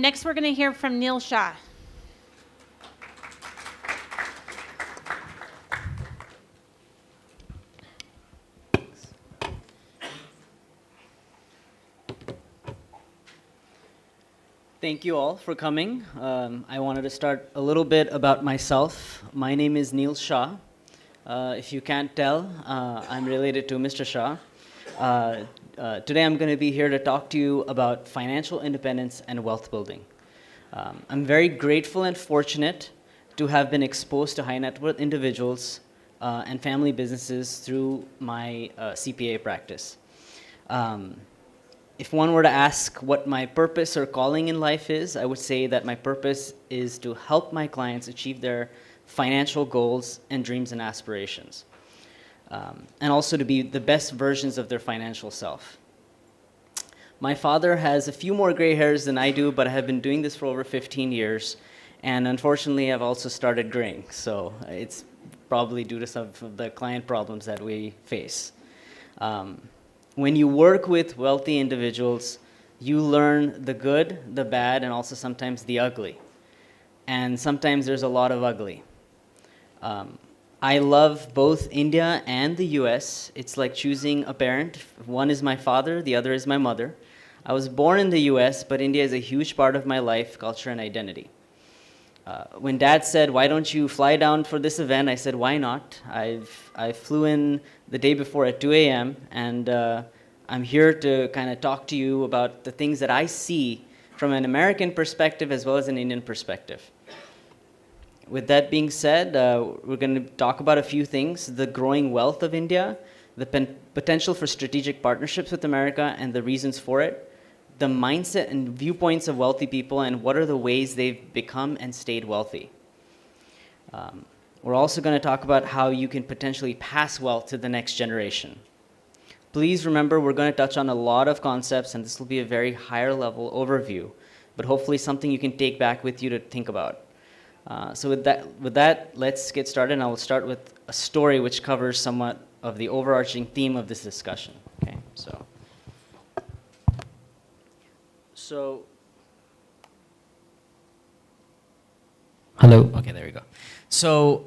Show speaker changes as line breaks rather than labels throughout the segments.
Next, we're going to hear from Neil Shah.
Thank you all for coming. I wanted to start a little bit about myself. My name is Neil Shah. If you can't tell, I'm related to Mr. Shah. Today I'm going to be here to talk to you about financial independence and wealth building. I'm very grateful and fortunate to have been exposed to high net worth individuals and family businesses through my CPA practice. If one were to ask what my purpose or calling in life is, I would say that my purpose is to help my clients achieve their financial goals and dreams and aspirations, and also to be the best versions of their financial self. My father has a few more gray hairs than I do, but I have been doing this for over 15 years, and unfortunately I've also started graying, so it's probably due to some of the client problems that we face. When you work with wealthy individuals, you learn the good, the bad, and also sometimes the ugly. And sometimes there's a lot of ugly. I love both India and the US. It's like choosing a parent. One is my father, the other is my mother. I was born in the US, but India is a huge part of my life, culture, and identity. When Dad said, "Why don't you fly down for this event?" I said, "Why not?" I flew in the day before at 2 a.m. and I'm here to kind of talk to you about the things that I see from an American perspective as well as an Indian perspective. With that being said, we're going to talk about a few things: the growing wealth of India, the potential for strategic partnerships with America and the reasons for it, the mindset and viewpoints of wealthy people, and what are the ways they've become and stayed wealthy. We're also going to talk about how you can potentially pass wealth to the next generation. Please remember, we're going to touch on a lot of concepts, and this will be a very higher level overview, but hopefully something you can take back with you to think about. So with that, let's get started, and I will start with a story which covers somewhat of the overarching theme of this discussion. Okay, so hello. Okay, there we go. So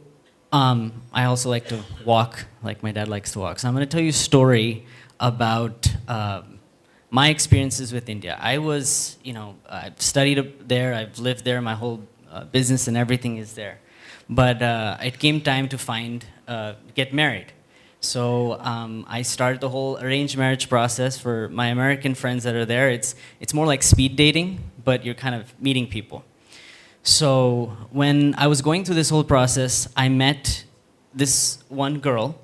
I also like to walk like my dad likes to walk. So I'm going to tell you a story about my experiences with India. I've studied there, I've lived there, my whole business and everything is there. But it came time to get married. So I started the whole arranged marriage process. For my American friends that are there, it's more like speed dating, but you're kind of meeting people. So when I was going through this whole process, I met this one girl,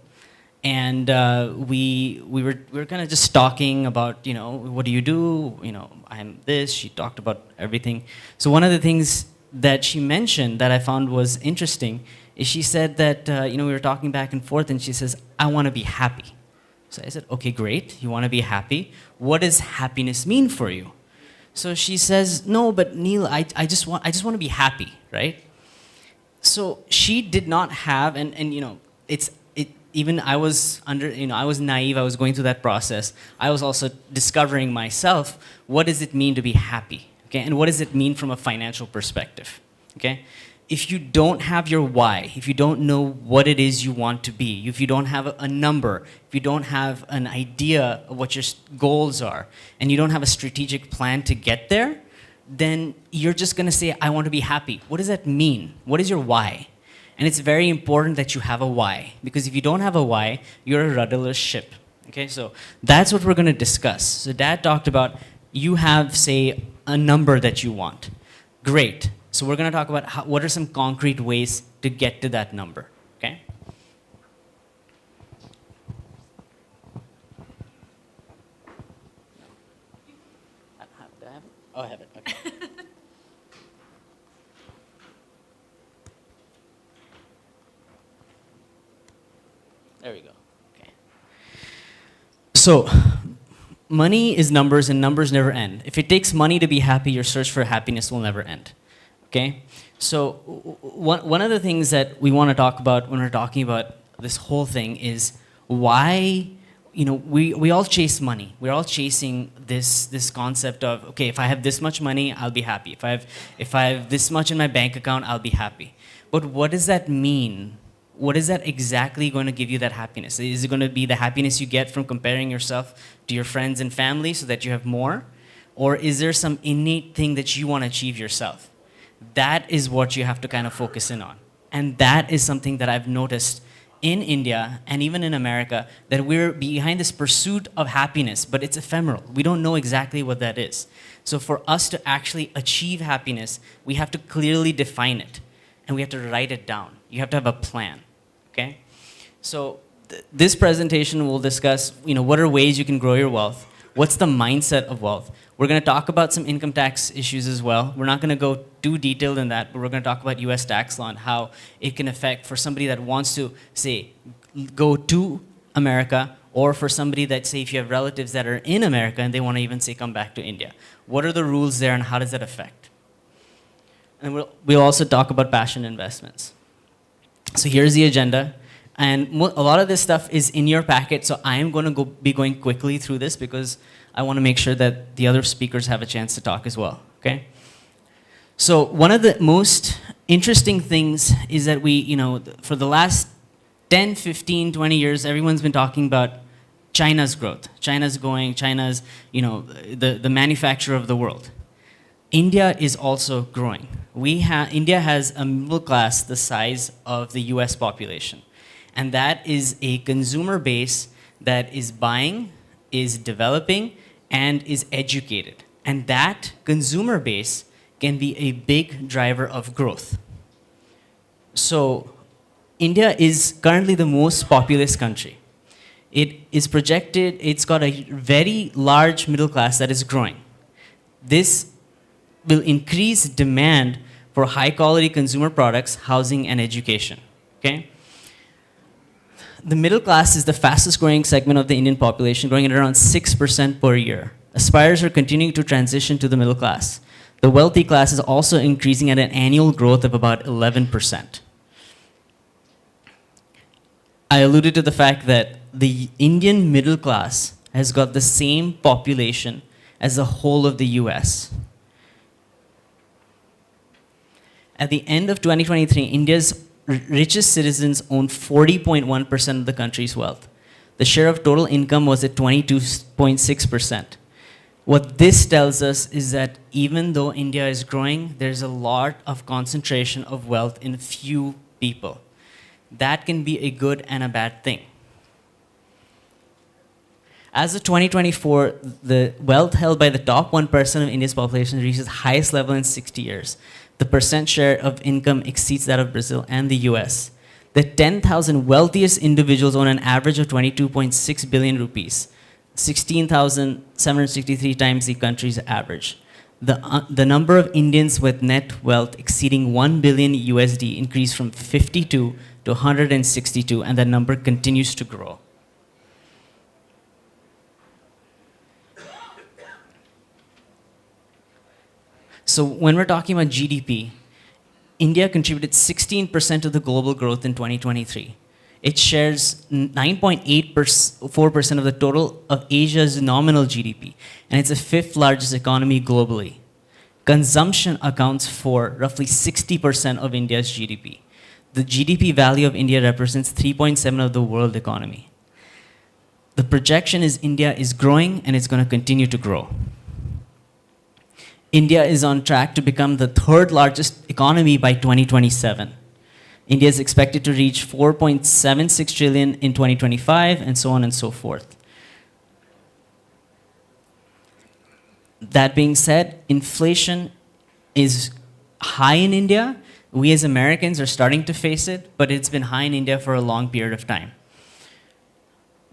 and we were kind of just talking about, what do you do? I'm this. She talked about everything. So one of the things that she mentioned that I found was interesting is she said that, we were talking back and forth, and she says, "I want to be happy." So I said, "Okay, great. You want to be happy. What does happiness mean for you?" So she says, "No, but Neil, I just want to be happy, right?" So she did not have, and even I was I was naive. I was going through that process. I was also discovering myself, what does it mean to be happy, okay? And what does it mean from a financial perspective, okay? If you don't have your why, if you don't know what it is you want to be, if you don't have a number, if you don't have an idea of what your goals are, and you don't have a strategic plan to get there, then you're just going to say, "I want to be happy." What does that mean? What is your why? And it's very important that you have a why, because if you don't have a why, you're a rudderless ship. Okay, so that's what we're going to discuss. So Dad talked about you have, say, a number that you want. Great. So we're going to talk about what are some concrete ways to get to that number. Okay? Do I have it? Oh, I have it. Okay. There we go. Okay. So money is numbers, and numbers never end. If it takes money to be happy, your search for happiness will never end. Okay? So one of the things that we want to talk about when we're talking about this whole thing is why we all chase money. We're all chasing this concept of, okay, if I have this much money, I'll be happy. If I have this much in my bank account, I'll be happy. But what does that mean? What is that exactly going to give you that happiness? Is it going to be the happiness you get from comparing yourself to your friends and family so that you have more? Or is there some innate thing that you want to achieve yourself? That is what you have to kind of focus in on. And that is something that I've noticed in India and even in America, that we're behind this pursuit of happiness, but it's ephemeral. We don't know exactly what that is. So for us to actually achieve happiness, we have to clearly define it, and we have to write it down. You have to have a plan, okay? So this presentation will discuss, what are ways you can grow your wealth? What's the mindset of wealth? We're going to talk about some income tax issues as well. We're not going to go too detailed in that, but we're going to talk about US tax law and how it can affect for somebody that wants to, say, go to America, or for somebody that, say, if you have relatives that are in America and they want to even, say, come back to India. What are the rules there and how does that affect? And we'll also talk about passion investments. So here's the agenda. And a lot of this stuff is in your packet, so I am going to be going quickly through this because I want to make sure that the other speakers have a chance to talk as well, okay? So one of the most interesting things is that for the last 10, 15, 20 years, everyone's been talking about China's growth. China's the manufacturer of the world. India is also growing. India has a middle class the size of the US population. And that is a consumer base that is buying, is developing, and is educated. And that consumer base can be a big driver of growth. So India is currently the most populous country. It is projected, it's got a very large middle class that is growing. This will increase demand for high quality consumer products, housing, and education, okay? The middle class is the fastest growing segment of the Indian population, growing at around 6% per year. Aspirers are continuing to transition to the middle class. The wealthy class is also increasing at an annual growth of about 11%. I alluded to the fact that the Indian middle class has got the same population as the whole of the US. At the end of 2023, India's richest citizens own 40.1% of the country's wealth. The share of total income was at 22.6%. What this tells us is that even though India is growing, there's a lot of concentration of wealth in few people. That can be a good and a bad thing. As of 2024, the wealth held by the top 1% of India's population reaches its highest level in 60 years. The percent share of income exceeds that of Brazil and the US. The 10,000 wealthiest individuals own an average of 22.6 billion rupees, 16,763 times the country's average. The number of Indians with net wealth exceeding 1 billion USD increased from 52 to 162, and that number continues to grow. So when we're talking about GDP, India contributed 16% of the global growth in 2023. It shares 9.84% of the total of Asia's nominal GDP, and it's the fifth largest economy globally. Consumption accounts for roughly 60% of India's GDP. The GDP value of India represents 3.7% of the world economy. The projection is India is growing and it's going to continue to grow. India is on track to become the third largest economy by 2027. India is expected to reach 4.76 trillion in 2025, and so on and so forth. That being said, inflation is high in India. We as Americans are starting to face it, but it's been high in India for a long period of time.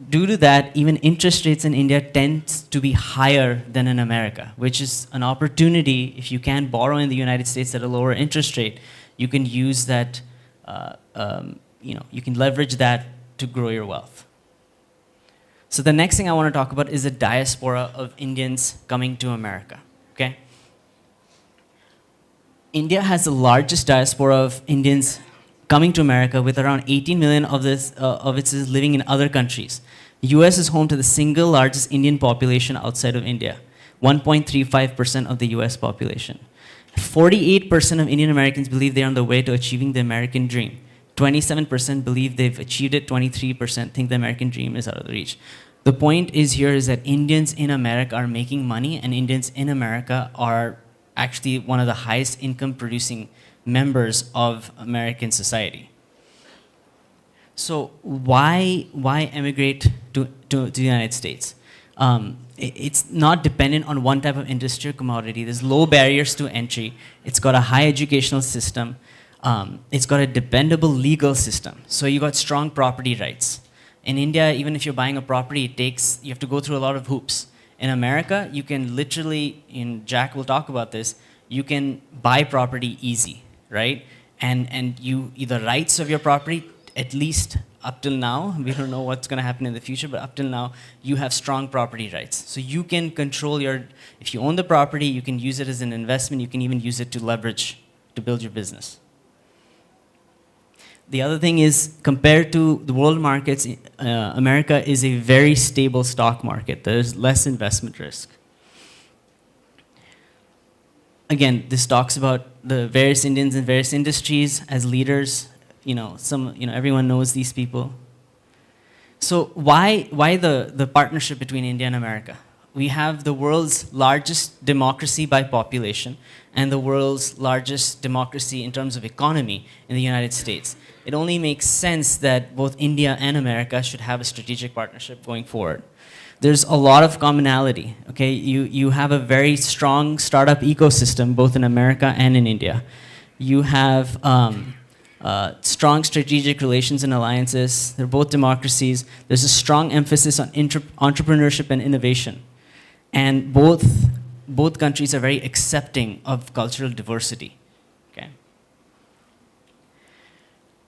Due to that, even interest rates in India tend to be higher than in America, which is an opportunity. If you can borrow in the United States at a lower interest rate, you can use that, you can leverage that to grow your wealth. So the next thing I want to talk about is the diaspora of Indians coming to America, okay? India has the largest diaspora of Indians coming to America, with around 18 million of its is living in other countries. US is home to the single largest Indian population outside of India, 1.35% of the US population. 48% of Indian Americans believe they're on the way to achieving the American dream. 27% believe they've achieved it, 23% think the American dream is out of the reach. The point is here is that Indians in America are making money, and Indians in America are actually one of the highest income producing members of American society. So why emigrate to the United States? It's not dependent on one type of industry or commodity. There's low barriers to entry. It's got a high educational system. It's got a dependable legal system. So you got strong property rights. In India, even if you're buying a property, you have to go through a lot of hoops. In America, you can literally, and Jack will talk about this, you can buy property easy, right? And the rights of your property, at least up till now, we don't know what's going to happen in the future, but up till now, you have strong property rights. So you can control if you own the property, you can use it as an investment, you can even use it to leverage, to build your business. The other thing is, compared to the world markets, America is a very stable stock market. There's less investment risk. Again, this talks about the various Indians in various industries as leaders. Everyone knows these people. So why the partnership between India and America? We have the world's largest democracy by population and the world's largest democracy in terms of economy in the United States. It only makes sense that both India and America should have a strategic partnership going forward. There's a lot of commonality, okay? You have a very strong startup ecosystem both in America and in India. You have strong strategic relations and alliances. They're both democracies. There's a strong emphasis on entrepreneurship and innovation. And both countries are very accepting of cultural diversity. Okay.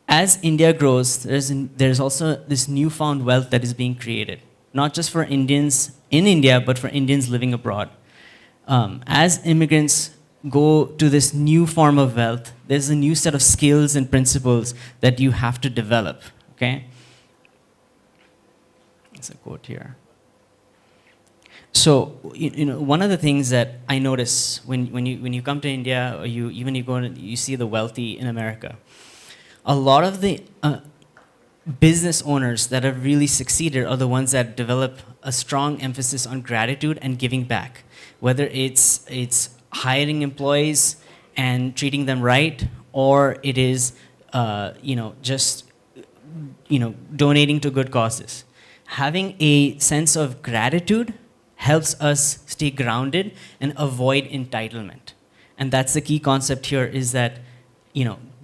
As India grows, there's also this newfound wealth that is being created, not just for Indians in India, but for Indians living abroad. As immigrants go to this new form of wealth, there's a new set of skills and principles that you have to develop. Okay. There's a quote here. So, one of the things that I notice when you come to India, or you see the wealthy in America, a lot of the business owners that have really succeeded are the ones that develop a strong emphasis on gratitude and giving back, whether it's hiring employees and treating them right, or it is donating to good causes. Having a sense of gratitude helps us stay grounded and avoid entitlement. And that's the key concept here, is that,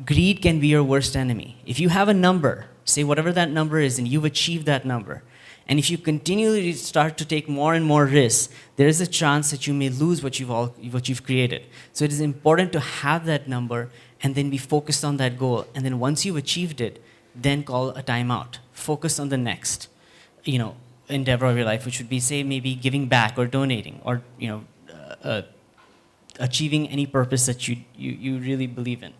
greed can be your worst enemy. If you have a number, say whatever that number is, and you've achieved that number, and if you continually start to take more and more risks, there is a chance that you may lose what you've created. So it is important to have that number and then be focused on that goal. And then once you've achieved it, then call a timeout. Focus on the next, endeavor of your life, which would be, say, maybe giving back or donating, or achieving any purpose that you really believe in.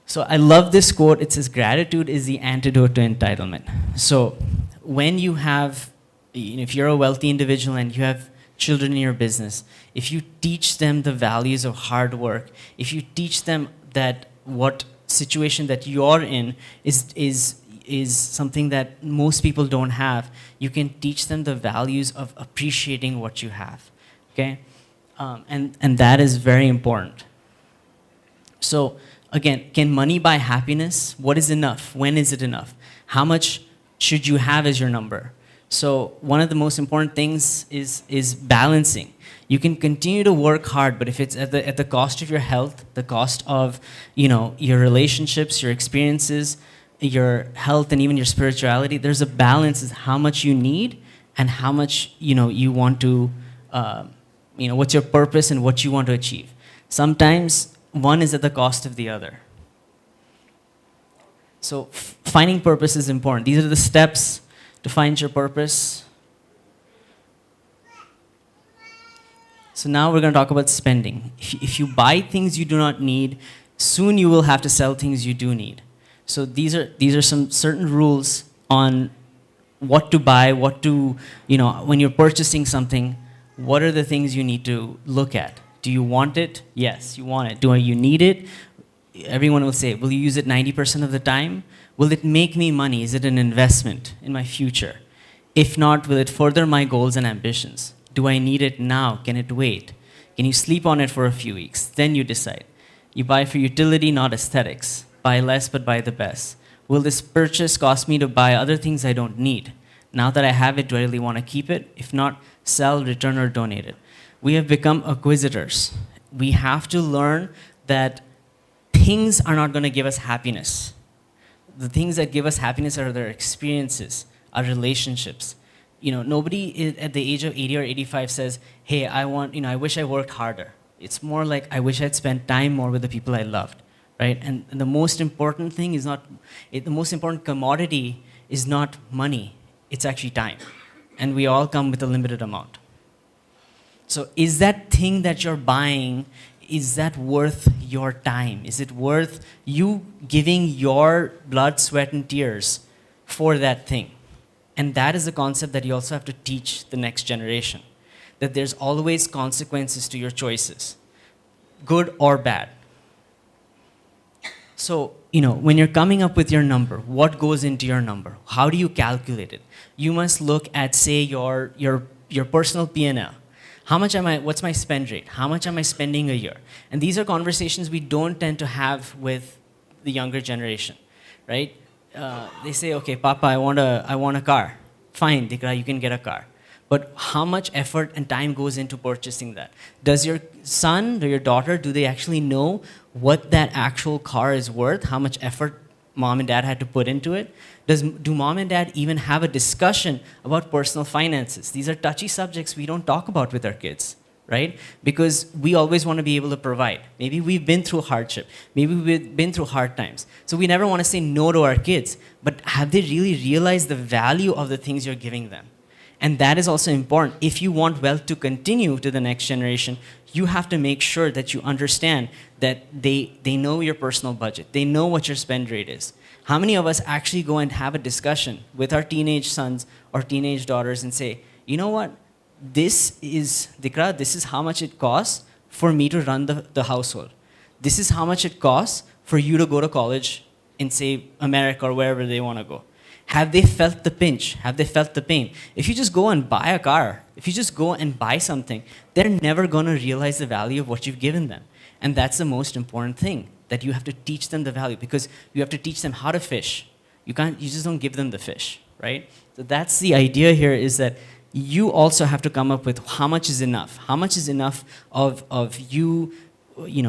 So I love this quote. It says, "Gratitude is the antidote to entitlement." So when you have, if you're a wealthy individual and you have children in your business, if you teach them the values of hard work, if you teach them that what situation that you're in is something that most people don't have, you can teach them the values of appreciating what you have, okay? And that is very important. So again, can money buy happiness? What is enough? When is it enough? How much should you have as your number? So one of the most important things is balancing. You can continue to work hard, but if it's at the cost of your health, the cost of your relationships, your experiences, your health, and even your spirituality, there's a balance of how much you need and how much you want to, what's your purpose and what you want to achieve. Sometimes one is at the cost of the other. So finding purpose is important. These are the steps to find your purpose. So now we're going to talk about spending. If you buy things you do not need, soon you will have to sell things you do need. So these are some certain rules on what to buy, when you're purchasing something, what are the things you need to look at? Do you want it? Yes, you want it. Do you need it? Everyone will say, will you use it 90% of the time? Will it make me money? Is it an investment in my future? If not, will it further my goals and ambitions? Do I need it now? Can it wait? Can you sleep on it for a few weeks? Then you decide. You buy for utility, not aesthetics. Buy less, but buy the best. Will this purchase cost me to buy other things I don't need? Now that I have it, do I really want to keep it? If not, sell, return, or donate it. We have become acquisitors. We have to learn that things are not going to give us happiness. The things that give us happiness are their experiences, our relationships. Nobody at the age of 80 or 85 says, hey, I wish I worked harder. It's more like, I wish I'd spent time more with the people I loved, right? And the most important thing is the most important commodity is not money, it's actually time. And we all come with a limited amount. So is that thing that you're buying, is that worth your time? Is it worth you giving your blood, sweat, and tears for that thing? And that is a concept that you also have to teach the next generation, that there's always consequences to your choices, good or bad. So, when you're coming up with your number, what goes into your number? How do you calculate it? You must look at, say, your personal P&L. What's my spend rate? How much am I spending a year? And these are conversations we don't tend to have with the younger generation, right? They say, okay, Papa, I want a car. Fine, Debra, you can get a car. But how much effort and time goes into purchasing that? Does your son or your daughter, do they actually know what that actual car is worth? How much effort mom and dad had to put into it? Do mom and dad even have a discussion about personal finances? These are touchy subjects we don't talk about with our kids, right? Because we always want to be able to provide. Maybe we've been through hardship. Maybe we've been through hard times. So we never want to say no to our kids. But have they really realized the value of the things you're giving them? And that is also important. If you want wealth to continue to the next generation, you have to make sure that you understand that they know your personal budget. They know what your spend rate is. How many of us actually go and have a discussion with our teenage sons or teenage daughters and say, you know what? Dikra, this is how much it costs for me to run the household. This is how much it costs for you to go to college in, say, America or wherever they want to go. Have they felt the pinch? Have they felt the pain? If you just go and buy a car, if you just go and buy something, they're never going to realize the value of what you've given them. And that's the most important thing, that you have to teach them the value, because you have to teach them how to fish. You just don't give them the fish, right? So that's the idea here, is that you also have to come up with how much is enough. How much is enough of you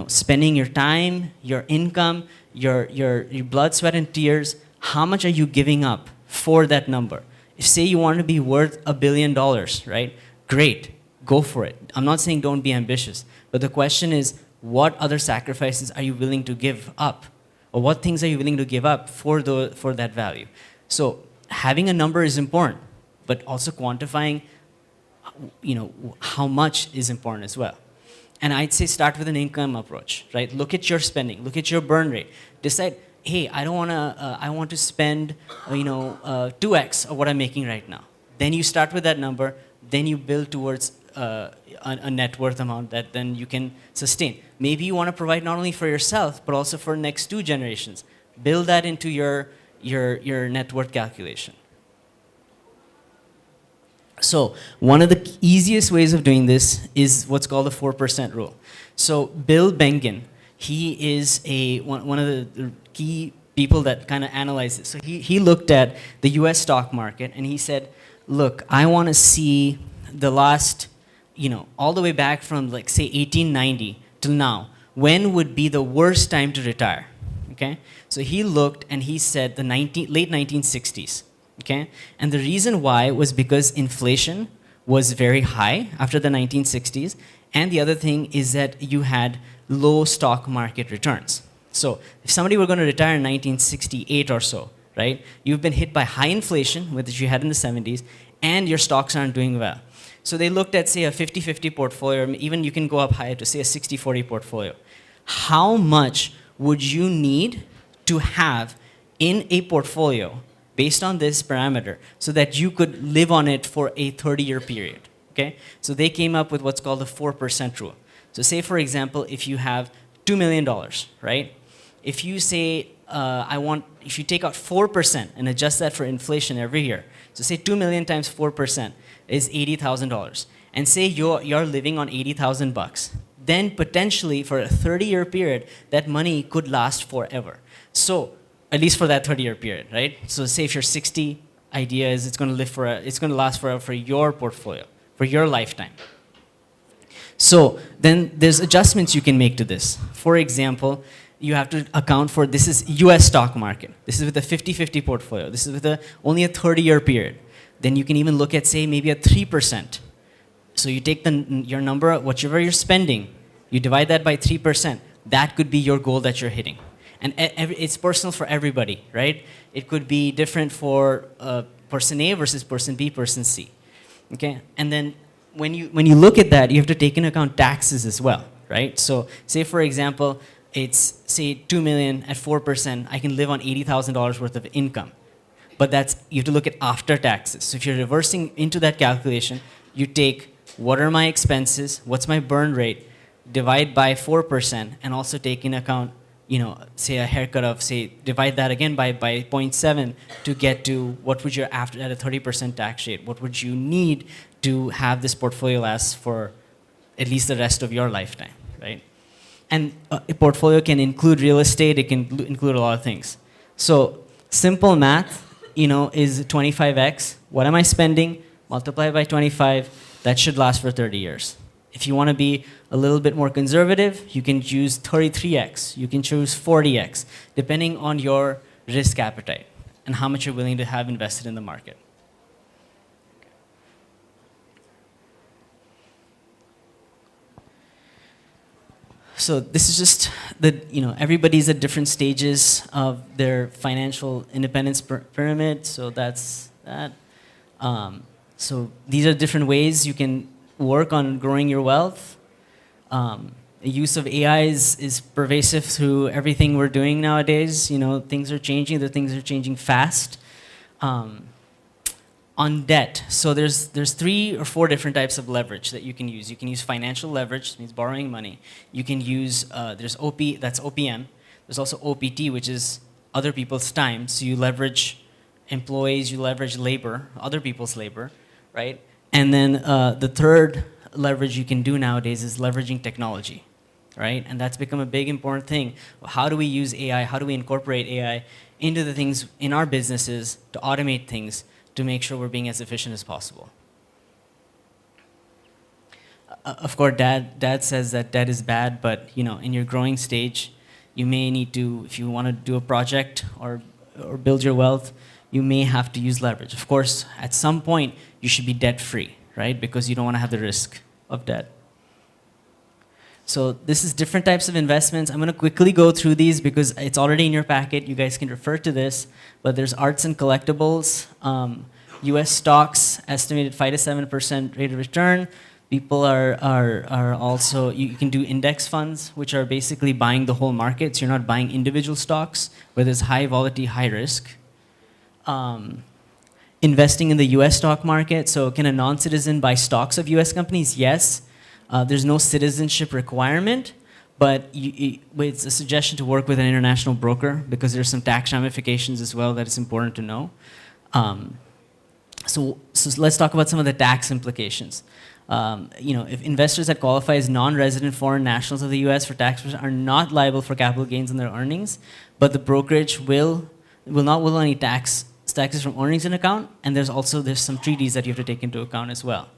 spending your time, your income, your blood, sweat, and tears. How much are you giving up for that number? If, say, you want to be worth $1 billion, right? Great, go for it. I'm not saying don't be ambitious, but the question is, what other sacrifices are you willing to give up? Or what things are you willing to give up for that value? So having a number is important, but also quantifying, how much is important as well. And I'd say start with an income approach, right? Look at your spending, look at your burn rate. Decide, hey, I want to spend, 2x of what I'm making right now. Then you start with that number, then you build towards a net worth amount that then you can sustain. Maybe you want to provide not only for yourself, but also for next 2 generations. Build that into your net worth calculation. So one of the easiest ways of doing this is what's called the 4% rule. So Bill Bengen, he is one of the key people that kind of analyze this. So he looked at the US stock market and he said, look, I want to see the last, all the way back from, like, say 1890 till now, when would be the worst time to retire, okay? So he looked and he said the late 1960s, okay? And the reason why was because inflation was very high after the 1960s, and the other thing is that you had low stock market returns. So if somebody were going to retire in 1968 or so, right, you've been hit by high inflation, which you had in the 70s, and your stocks aren't doing well. So they looked at, say, a 50-50 portfolio, or even you can go up higher to, say, a 60-40 portfolio. How much would you need to have in a portfolio based on this parameter so that you could live on it for a 30-year period. Okay? So they came up with what's called the 4% rule. So say, for example, if you have $2 million, right? If you say, if you take out 4% and adjust that for inflation every year, so say 2 million times 4% is $80,000, and say you're living on 80,000 bucks, then potentially for a 30-year period, that money could last forever. So at least for that 30-year period, right? So say if you're 60, idea is it's going to last forever for your portfolio, for your lifetime. So then there's adjustments you can make to this. For example, you have to account for, this is US stock market. This is with a 50-50 portfolio. This is with only a 30-year period. Then you can even look at, say, maybe a 3%. So you take your number, whatever you're spending, you divide that by 3%. That could be your goal that you're hitting. And it's personal for everybody, right? It could be different for person A versus person B, person C. Okay? And then when you look at that, you have to take into account taxes as well, right? So say, for example, it's, say, 2 million at 4%, I can live on $80,000 worth of income. But you have to look at after taxes. So if you're reversing into that calculation, you take what are my expenses, what's my burn rate, divide by 4%, and also take into account, say a haircut of, say, divide that again by 0.7 to get to what would your after at a 30% tax rate, what would you need to have this portfolio last for at least the rest of your lifetime, right? And a portfolio can include real estate, it can include a lot of things. So simple math, is 25x. What am I spending? Multiply by 25, that should last for 30 years. If you want to be a little bit more conservative, you can use 33x, you can choose 40x, depending on your risk appetite and how much you're willing to have invested in the market. So this is just everybody's at different stages of their financial independence pyramid. So that's that. So these are different ways you can work on growing your wealth. The use of AI is pervasive through everything we're doing nowadays. Things are changing. Things are changing fast. On debt, so there's 3 or 4 different types of leverage that you can use. You can use financial leverage, which means borrowing money. You can use, there's that's OPM. There's also OPT, which is other people's time. So you leverage employees, you leverage labor, other people's labor, right? And then the third leverage you can do nowadays is leveraging technology, right? And that's become a big important thing. How do we use AI? How do we incorporate AI into the things in our businesses to automate things, to make sure we're being as efficient as possible? Of course, Dad says that debt is bad, but in your growing stage, you may need to, if you want to do a project or build your wealth, you may have to use leverage. Of course, at some point, you should be debt-free, right? Because you don't want to have the risk of debt. So this is different types of investments. I'm going to quickly go through these because it's already in your packet. You guys can refer to this. But there's arts and collectibles, U.S. stocks, estimated 5 to 7% rate of return. People are also, you can do index funds, which are basically buying the whole market. So you're not buying individual stocks, where there's high volatility, high risk. Investing in the U.S. stock market. So can a non-citizen buy stocks of U.S. companies? Yes. There's no citizenship requirement, but it's a suggestion to work with an international broker because there's some tax ramifications as well that is important to know. So let's talk about some of the tax implications. If investors that qualify as non-resident foreign nationals of the U.S. for tax purposes are not liable for capital gains on their earnings, but the brokerage will not will any taxes from earnings in account, and there's some treaties that you have to take into account as well.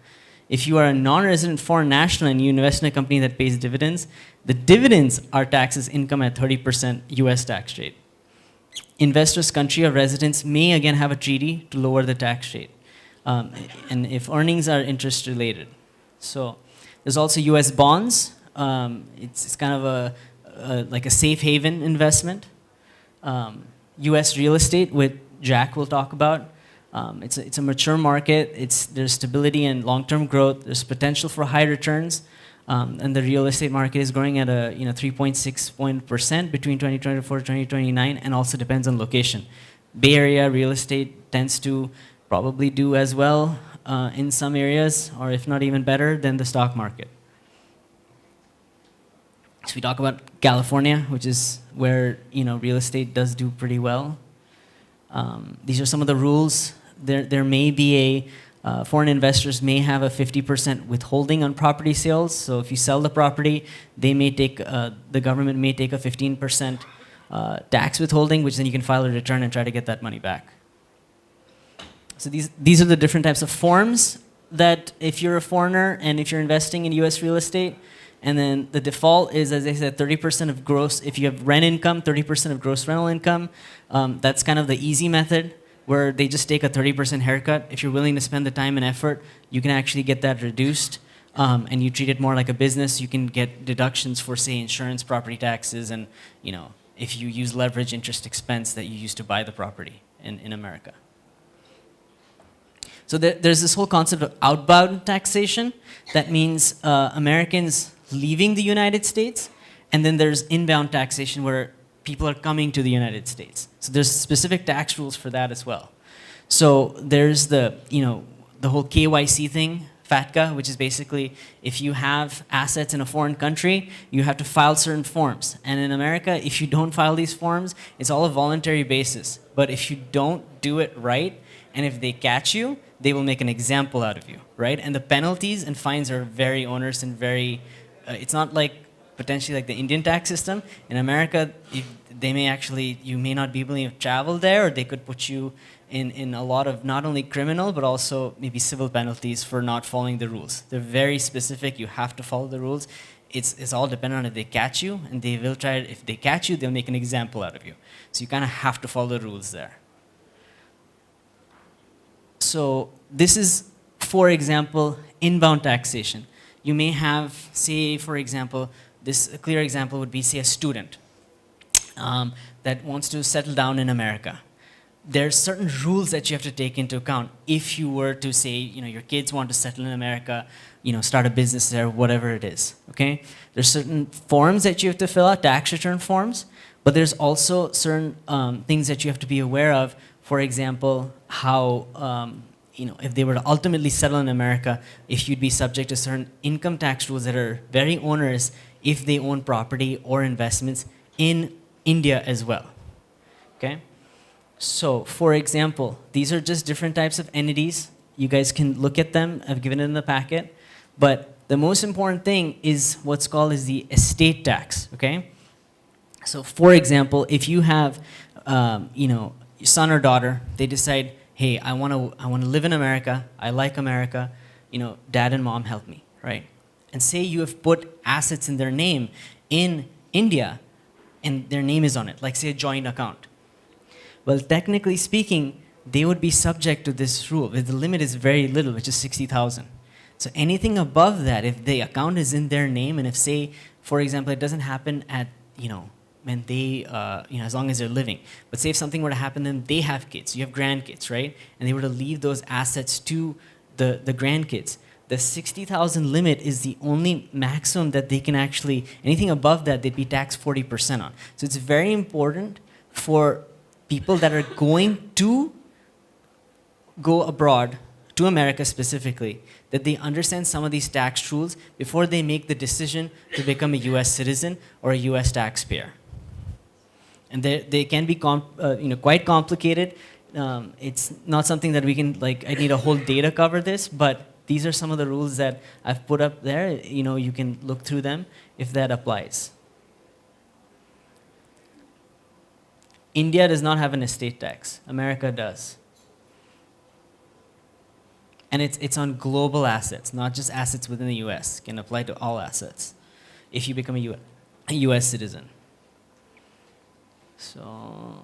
If you are a non-resident foreign national and you invest in a company that pays dividends, the dividends are taxed as income at 30% U.S. tax rate. Investors' country of residence may again have a treaty to lower the tax rate, and if earnings are interest related. So there's also U.S. bonds. It's kind of like a safe haven investment. U.S. real estate, which Jack will talk about. It's a mature market. There's stability and long-term growth. There's potential for high returns, and the real estate market is growing at a 3.6% between 2024 and 2029, and also depends on location. Bay Area real estate tends to probably do as well in some areas, or if not even better than the stock market. So we talk about California, which is where real estate does do pretty well. These are some of the rules. There may be foreign investors may have a 50% withholding on property sales. So if you sell the property, they may take the government may take a 15% tax withholding, which then you can file a return and try to get that money back. So these are the different types of forms that if you're a foreigner and if you're investing in U.S. real estate. And then the default is, as I said, 30% of gross. If you have rent income, 30% of gross rental income. That's kind of the easy method, where they just take a 30% haircut. If you're willing to spend the time and effort, you can actually get that reduced. And you treat it more like a business. You can get deductions for, say, insurance, property taxes, and if you use leverage interest expense that you use to buy the property in America. So there's this whole concept of outbound taxation. That means Americans leaving the United States, and then there's inbound taxation where people are coming to the United States. So there's specific tax rules for that as well. So there's the whole KYC thing, FATCA, which is basically if you have assets in a foreign country, you have to file certain forms. And in America, if you don't file these forms, it's all a voluntary basis. But if you don't do it right, and if they catch you, they will make an example out of you, right? And the penalties and fines are very onerous and very, it's not like potentially like the Indian tax system. In America, you may not be able to travel there, or they could put you in a lot of not only criminal, but also maybe civil penalties for not following the rules. They're very specific. You have to follow the rules. It's all dependent on if they catch you, and they will try, if they catch you, they'll make an example out of you. So you kind of have to follow the rules there. So this is, for example, inbound taxation. You may have, say, for example, a clear example would be, say, a student that wants to settle down in America. There's certain rules that you have to take into account if you were to say, your kids want to settle in America, start a business there, whatever it is, okay? There's certain forms that you have to fill out, tax return forms, but there's also certain things that you have to be aware of. For example, how, if they were to ultimately settle in America, if you'd be subject to certain income tax rules that are very onerous if they own property or investments in India as well, okay? So, for example, these are just different types of entities. You guys can look at them. I've given it in the packet. But the most important thing is what's called is the estate tax, okay? So, for example, if you have, your son or daughter, they decide, hey, I want to live in America. I like America. Dad and mom help me, right? And say you have put assets in their name in India, and their name is on it, like say a joint account. Well, technically speaking, they would be subject to this rule. The limit is very little, which is 60,000. So anything above that, if the account is in their name, and if, say, for example, it doesn't happen at, when they, as long as they're living. But say if something were to happen to them, they have kids, you have grandkids, right? And they were to leave those assets to the grandkids. The 60,000 limit is the only maximum that they can actually, anything above that, they'd be taxed 40% on. So it's very important for people that are going to go abroad, to America specifically, that they understand some of these tax rules before they make the decision to become a US citizen or a US taxpayer. And they can be quite complicated. It's not something that we can, I need a whole day to cover this, but these are some of the rules that I've put up there. You can look through them if that applies. India does not have an estate tax. America does. And it's on global assets, not just assets within the US. It can apply to all assets if you become a US citizen. So,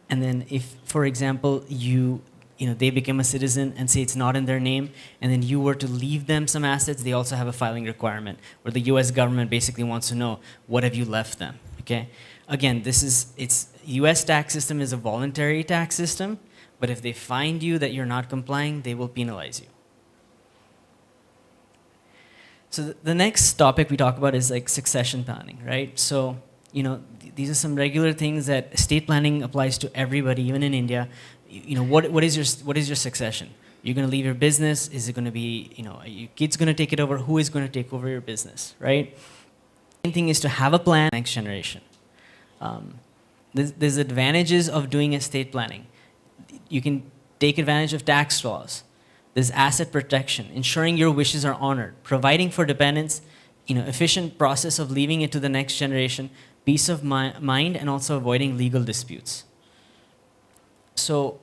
and then if, for example, they become a citizen and say it's not in their name, and then you were to leave them some assets, they also have a filing requirement where the US government basically wants to know, what have you left them, okay? Again, US tax system is a voluntary tax system, but if they find you that you're not complying, they will penalize you. So the next topic we talk about is succession planning, right? So, these are some regular things that estate planning applies to everybody, even in India. What is your succession? You're going to leave your business. Is it going to be, are your kids going to take it over? Who is going to take over your business, right? The main thing is to have a plan for the next generation. There's advantages of doing estate planning. You can take advantage of tax laws. There's asset protection, ensuring your wishes are honored, providing for dependents, efficient process of leaving it to the next generation, peace of mind, and also avoiding legal disputes. So,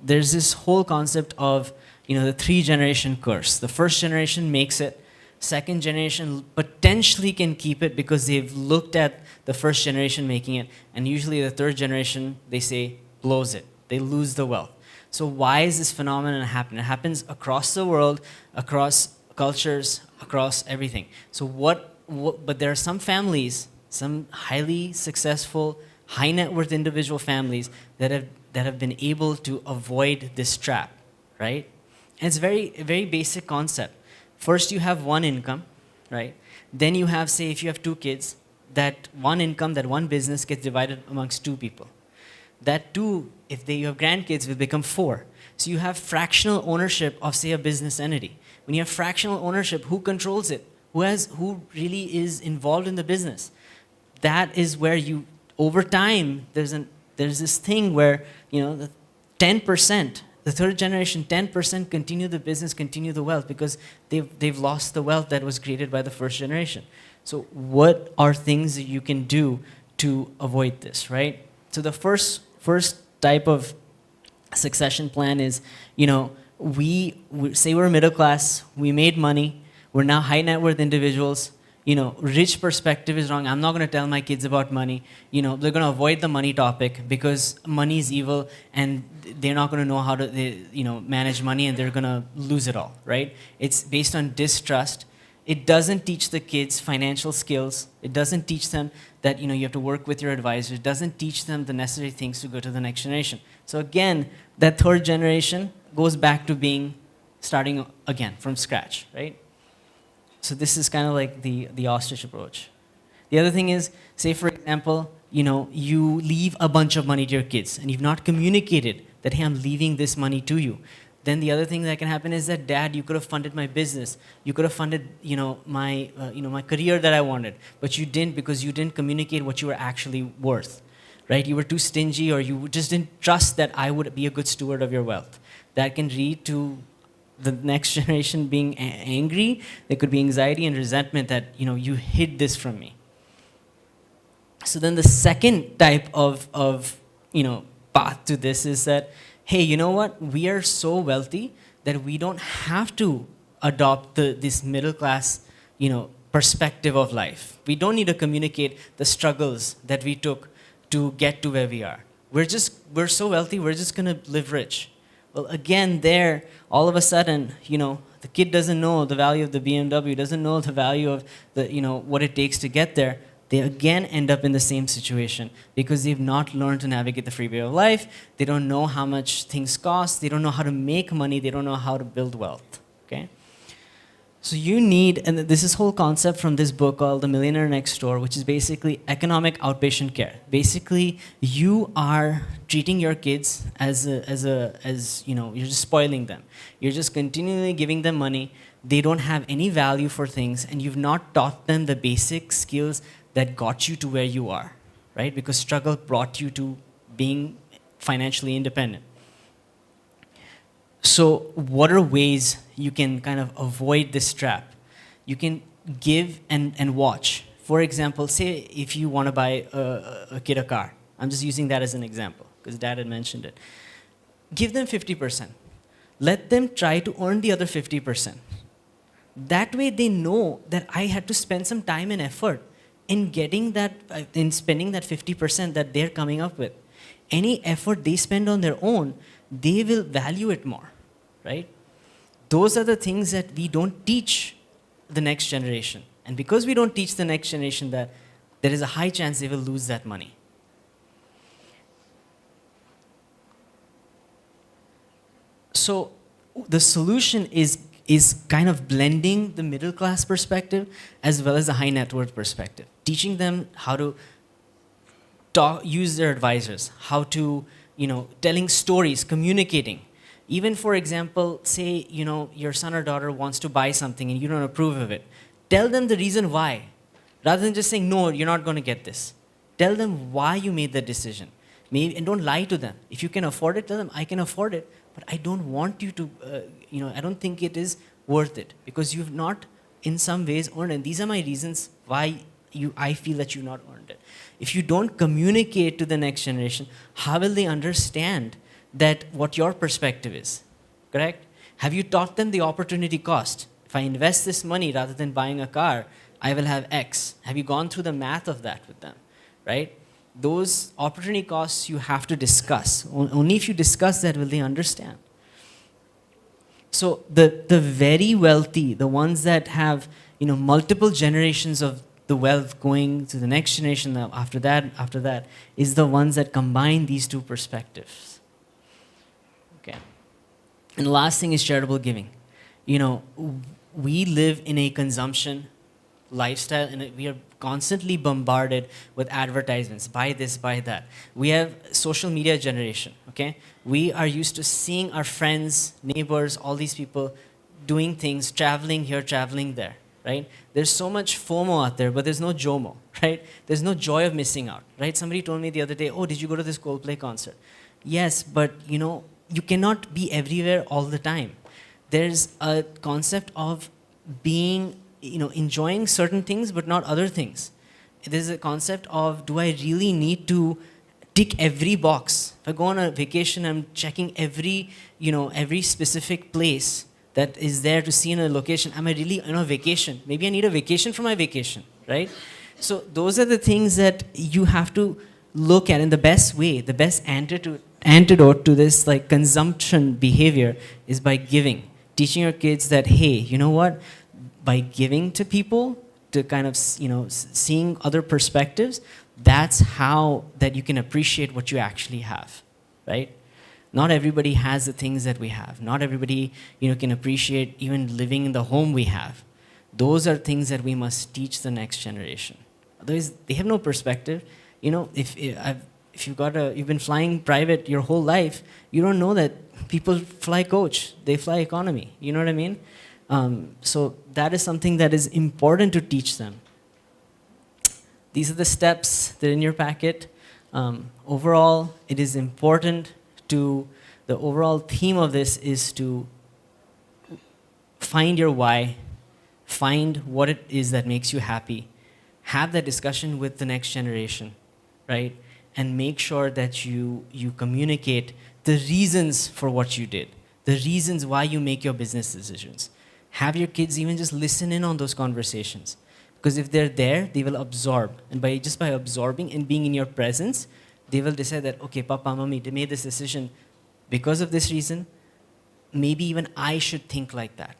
there's this whole concept of, the 3-generation curse. The first generation makes it. Second generation potentially can keep it because they've looked at the first generation making it. And usually the third generation, they say, blows it. They lose the wealth. So why is this phenomenon happening? It happens across the world, across cultures, across everything. So but there are some families, some highly successful, high net worth individual families that have been able to avoid this trap, right? And it's a very basic concept. First, you have one income, right? Then you have, say, if you have 2 kids, that one income, that one business gets divided amongst 2 people. That 2, if you have grandkids, will become 4. So you have fractional ownership of, say, a business entity. When you have fractional ownership, who controls it? Who really is involved in the business? That is where over time, there's this thing where, the 10%, the third generation, 10% continue the business, continue the wealth, because they've lost the wealth that was created by the first generation. So what are things that you can do to avoid this, right? So the first type of succession plan is, we say we're middle class, we made money, we're now high net worth individuals. Rich perspective is wrong. I'm not going to tell my kids about money. They're going to avoid the money topic because money is evil, and they're not going to know how to, manage money, and they're going to lose it all, right? It's based on distrust. It doesn't teach the kids financial skills. It doesn't teach them that, you have to work with your advisor. It doesn't teach them the necessary things to go to the next generation. So again, that third generation goes back to starting again from scratch, right? So this is kind of like the ostrich approach. The other thing is, say for example, you leave a bunch of money to your kids and you've not communicated that, hey, I'm leaving this money to you. Then the other thing that can happen is that, Dad, you could have funded my business. You could have funded, my career that I wanted, but you didn't, because you didn't communicate what you were actually worth, right? You were too stingy, or you just didn't trust that I would be a good steward of your wealth. That can lead to the next generation being angry. There could be anxiety and resentment that, you hid this from me. So then the second type of path to this is that, hey, you know what? We are so wealthy that we don't have to adopt this middle class, perspective of life. We don't need to communicate the struggles that we took to get to where we are. We're so wealthy, we're just going to live rich. Well, again, there, all of a sudden, the kid doesn't know the value of the BMW, doesn't know the value of what it takes to get there. They again end up in the same situation because they've not learned to navigate the free way of life. They don't know how much things cost. They don't know how to make money. They don't know how to build wealth, okay? So you need, and this is whole concept from this book called The Millionaire Next Door, which is basically economic outpatient care. Basically, you are treating your kids as you're just spoiling them. You're just continually giving them money. They don't have any value for things, and you've not taught them the basic skills that got you to where you are, right? Because struggle brought you to being financially independent. So what are ways you can kind of avoid this trap? You can give and watch. For example, say if you want to buy a kid a car. I'm just using that as an example because Dad had mentioned it. Give them 50%. Let them try to earn the other 50%. That way they know that I had to spend some time and effort in getting that, in spending that 50% that they're coming up with. Any effort they spend on their own, they will value it more, right? Those are the things that we don't teach the next generation. And because we don't teach the next generation that, there is a high chance they will lose that money. So the solution is kind of blending the middle class perspective as well as the high net worth perspective. Teaching them how to use their advisors, how to, telling stories, communicating. Even for example, say, your son or daughter wants to buy something and you don't approve of it. Tell them the reason why, rather than just saying, no, you're not going to get this. Tell them why you made the decision. Maybe, and don't lie to them. If you can afford it, tell them, I can afford it, but I don't want you to, I don't think it is worth it because you've not, in some ways, earned it. These are my reasons why I feel that you've not earned it. If you don't communicate to the next generation, how will they understand that what your perspective is, correct? Have you taught them the opportunity cost? If I invest this money rather than buying a car, I will have X. Have you gone through the math of that with them, right? Those opportunity costs you have to discuss. Only if you discuss that will they understand. So the very wealthy, the ones that have multiple generations of the wealth going to the next generation after that, is the ones that combine these two perspectives. Okay. And the last thing is charitable giving. We live in a consumption lifestyle and we are constantly bombarded with advertisements, buy this, buy that. We have social media generation, okay? We are used to seeing our friends, neighbors, all these people doing things, traveling here, traveling there, right? There's so much FOMO out there, but there's no JOMO, right? There's no joy of missing out, right? Somebody told me the other day, oh, did you go to this Coldplay concert? Yes, but you cannot be everywhere all the time. There's a concept of being, enjoying certain things but not other things. There's a concept of, do I really need to tick every box? If I go on a vacation, I'm checking every specific place that is there to see in a location. Am I really on a vacation? Maybe I need a vacation for my vacation, right? So those are the things that you have to look at in the best way. The best antidote to this like consumption behavior is by giving. Teaching your kids that, hey, you know what? By giving to people, to kind of, seeing other perspectives, that's how that you can appreciate what you actually have, right? Not everybody has the things that we have. Not everybody, can appreciate even living in the home we have. Those are things that we must teach the next generation. Otherwise, they have no perspective. If you've been flying private your whole life, you don't know that people fly coach, they fly economy. You know what I mean? So that is something that is important to teach them. These are the steps that are in your packet. Overall, it is important the overall theme of this is to find your why, find what it is that makes you happy, have that discussion with the next generation, right? And make sure that you communicate the reasons for what you did, the reasons why you make your business decisions. Have your kids even just listen in on those conversations. Because if they're there, they will absorb. And just by absorbing and being in your presence, they will decide that, okay, Papa, Mommy, they made this decision because of this reason. Maybe even I should think like that.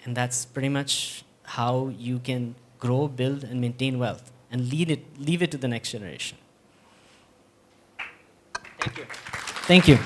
And that's pretty much how you can grow, build, and maintain wealth. And leave it to the next generation. Thank you. Thank you.